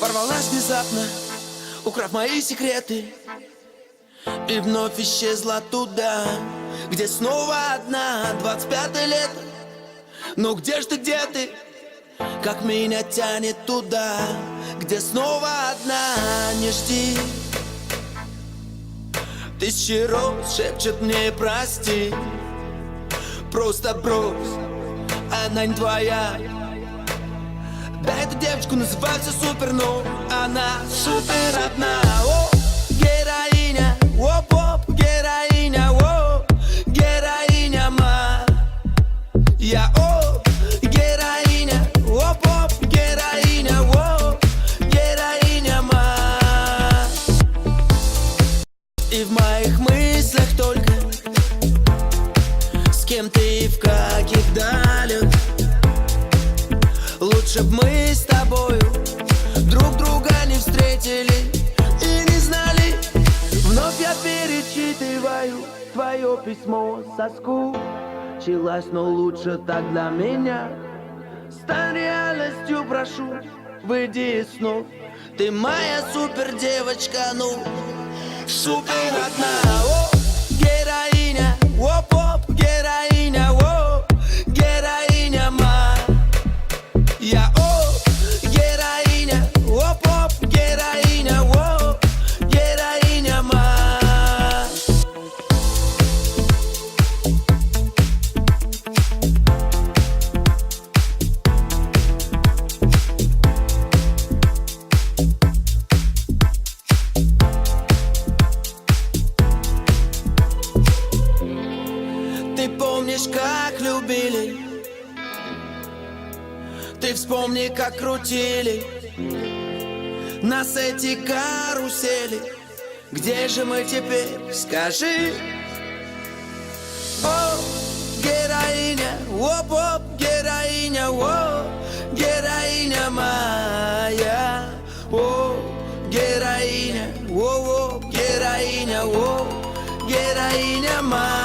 Ворвалась внезапно, украв мои секреты, и вновь исчезла туда, где снова одна. 25-е лето, ну где ж ты, где ты? Как меня тянет туда, где снова одна. Не жди, тысячи роз шепчет мне прости. Просто брось, она не твоя. Да, эту девочку называется супер, но она супер одна. О, героиня, оп-оп, героиня, о, героиня моя. О, героиня, оп-оп, героиня, о, героиня моя. И в моих мыслях только с кем ты и в каких далях. Лучше б мы с тобою друг друга не встретили и не знали. Вновь я перечитываю твое письмо, соскучилась, но лучше так для меня. Стань реальностью, прошу, выйди из снов. Ты моя супер девочка, ну, супер одна. О, героиня, оп-оп, героиня, о, героиня моя. О, героиня, оп-оп, героиня, о, героиня моя. Ты помнишь, как любили? Ты вспомни, как крутили нас эти карусели. Где же мы теперь, скажи? О, героиня, оп-оп, героиня, о, героиня моя. О, героиня, о, героиня, о, героиня моя.